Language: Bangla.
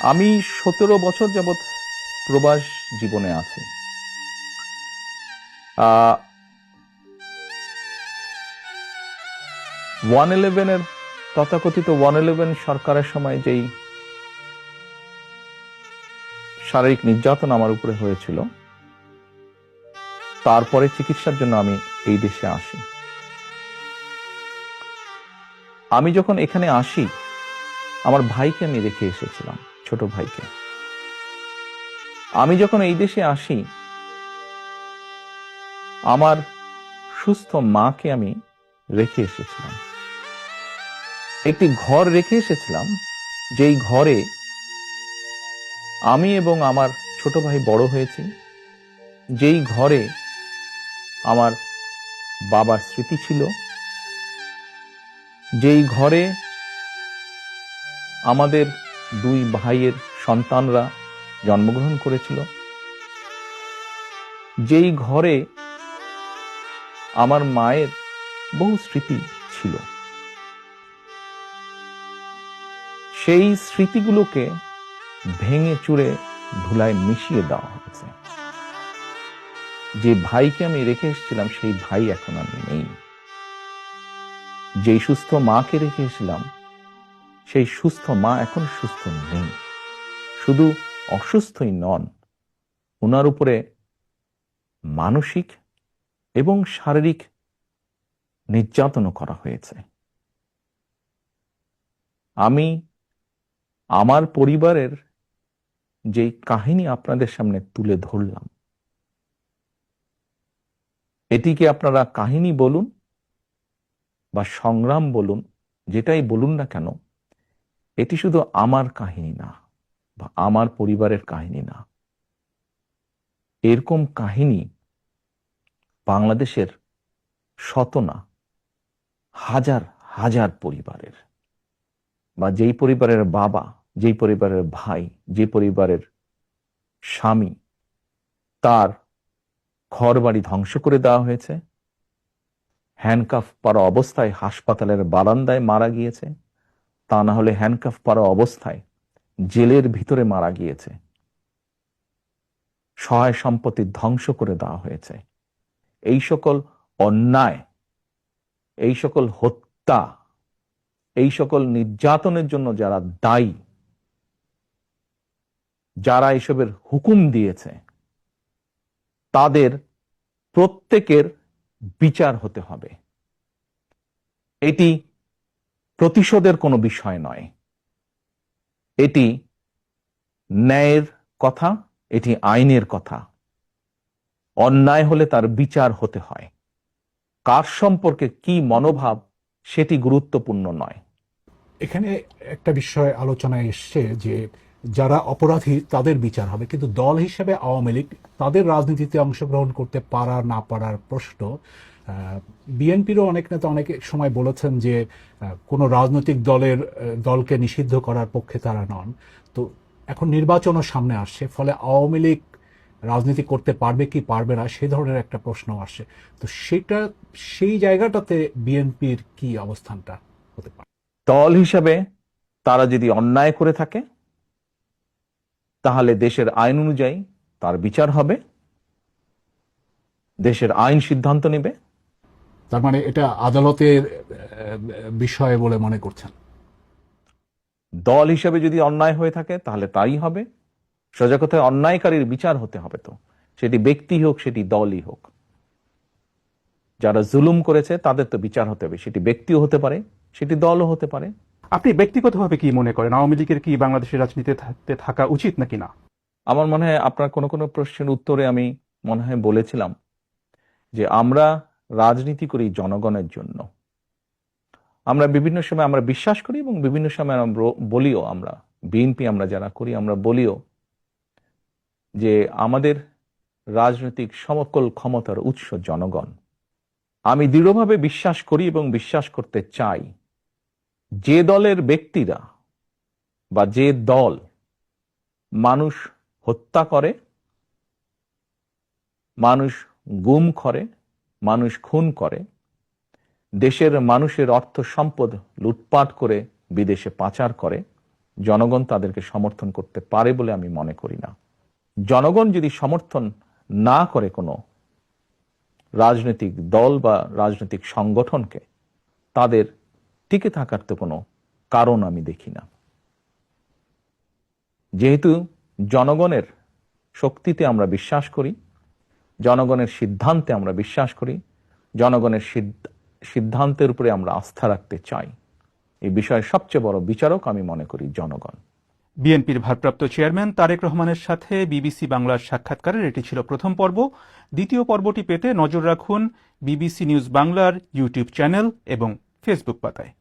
আমি 17 বছর যাবৎ প্রবাস জীবনে আছি। 111 তথাকথিত 111 সরকারের সময় যেই শারীরিক নির্যাতন আমার উপরে হয়েছিল, তারপরে চিকিৎসার জন্য আমি এই দেশে আসি। আমি যখন এখানে আসি, আমার ভাইকে আমি রেখে এসেছিলাম, ছোট ভাইকে। আমি যখন এই দেশে আসি, আমার সুস্থ মাকে আমি রেখে এসেছিলাম। একটি ঘর রেখে এসেছিলাম, যেই ঘরে আমি এবং আমার ছোট ভাই বড় হয়েছি, যেই ঘরে আমার বাবার স্মৃতি ছিল, যেই ঘরে আমাদের দুই ভাইয়ের সন্তানরা জন্মগ্রহণ করেছিল, যেই ঘরে আমার মায়ের বহু স্মৃতি ছিল, সেই স্মৃতিগুলোকে ভেঙে চুরে ধুলায় মিশিয়ে দেওয়া হয়েছে। যে ভাইকে আমি রেখে এসেছিলাম, সেই ভাই এখন আর নেই। যেই সুস্থ মাকে রেখে এসেছিলাম, সেই সুস্থ মা এখন সুস্থ নেই। শুধু অসুস্থই নন, ওনার উপরে মানসিক এবং শারীরিক নির্যাতনও করা হয়েছে। আমি আমার পরিবারের যে কাহিনী আপনাদের সামনে তুলে ধরলাম, এটিকে আপনারা কাহিনী বলুন বা সংগ্রাম বলুন, যেটাই বলুন না কেন, এটি শুধু আমার কাহিনী না বা আমার পরিবারের কাহিনী না। এরকম কাহিনী বাংলাদেশের শত না হাজার হাজার পরিবারের, বা যেই পরিবারের বাবা, যেই পরিবারের ভাই, যে পরিবারের স্বামী, তার ঘরবাড়ি ধ্বংস করে দেওয়া হয়েছে, হ্যান্ডকাফ পরা অবস্থায় হাসপাতালের বারান্দায় মারা গিয়েছে, তা না হলে হ্যান্ডকাফ পরা অবস্থায় জেলের ভিতরে মারা গিয়েছে, সহায় সম্পত্তি ধ্বংস করে দেওয়া হয়েছে। এই সকল অন্যায়, এই সকল হত্যা, এই সকল নির্যাতনের জন্য যারা দায়ী, যারা এসবের হুকুম দিয়েছে, তাদের প্রত্যেকের বিচার হতে হবে। এটি প্রতিশোধের কোনো বিষয় নয়, এটি ন্যায়ের কথা, এটি আইনের কথা। অন্যায় হলে তার বিচার হতে হয়। কার সম্পর্কে কি মনোভাব, সেটি গুরুত্বপূর্ণ নয়। এখানে একটা বিষয় আলোচনায় এসছে যে যারা অপরাধী তাদের বিচার হবে, কিন্তু দল হিসেবে আওয়ামী লীগ তাদের রাজনীতিতে অংশগ্রহণ করতে পারা না পারার প্রশ্ন। বিএনপিরও অনেক নেতা অনেক সময় বলেছেন যে কোনো রাজনৈতিক দলকে নিষিদ্ধ করার পক্ষে তারা নন। তো এখন নির্বাচনও সামনে আসছে, ফলে আওয়ামী লীগ রাজনীতি করতে পারবে কি পারবে না সে ধরনের একটা প্রশ্ন আসছে। তো সেই জায়গাটাতে বিএনপির কি অবস্থানটা হতে পারে? দল হিসাবে তারা যদি অন্যায় করে থাকে, তাহলে দেশের আইন অনুযায়ী তার বিচার হবে, দেশের আইন সিদ্ধান্ত নেবে। তার মানে এটা আদালতের বিষয় বলে মনে করছেন? দল হিসেবে যদি অন্যায় হয়ে থাকে তাহলে তাই হবে। সোজা কথায় অন্যায়কারীর বিচার হতে হবে, তো সেটি ব্যক্তি হোক, সেটি দলই হোক। যারা জুলুম করেছে তাদের তো বিচার হতে হবে, সেটি ব্যক্তিও হতে পারে, সেটি দলও হতে পারে। আপনি ব্যক্তিগতভাবে কি মনে করেন, আওয়ামী লীগের কি বাংলাদেশের রাজনীতিতে থাকা উচিত নাকি না? আমার মনে হয় আপনার কোনো কোনো প্রশ্নের উত্তরে আমি মনে হয় বলেছিলাম যে আমরা রাজনীতি করি জনগণের জন্য। আমরা বিভিন্ন সময় আমরা বিশ্বাস করি এবং বিভিন্ন সময় আমরা বলিও, আমরা বিএনপি আমরা যারা করি আমরা বলিও যে আমাদের রাজনৈতিক সমকল ক্ষমতার উৎস জনগণ। আমি দৃঢ়ভাবে বিশ্বাস করি এবং বিশ্বাস করতে চাই, যে দলের ব্যক্তিরা বা যে দল মানুষ হত্যা করে, মানুষ গুম করে, মানুষ খুন করে, দেশের মানুষের অর্থ সম্পদ লুটপাট করে বিদেশে পাচার করে, জনগণ তাদেরকে সমর্থন করতে পারে বলে আমি মনে করি না। জনগণ যদি সমর্থন না করে কোনো রাজনৈতিক দল বা রাজনৈতিক সংগঠনকে, তাদের টিকে থাকার তো কোনো কারণ আমি দেখি না। যেহেতু জনগণের শক্তিতে আমরা বিশ্বাস করি, জনগণের সিদ্ধান্তে আমরা বিশ্বাস করি, জনগণের সিদ্ধান্তের উপরে আমরা আস্থা রাখতে চাই, এই বিষয়ে সবচেয়ে বড় বিচারক আমি মনে করি জনগণ। বিএনপির ভারপ্রাপ্ত চেয়ারম্যান তারেক রহমানের সাথে বিবিসি বাংলার সাক্ষাৎকারের এটি ছিল প্রথম পর্ব। দ্বিতীয় পর্বটি পেতে নজর রাখুন বিবিসি নিউজ বাংলার ইউটিউব চ্যানেল এবং ফেসবুক পাতায়।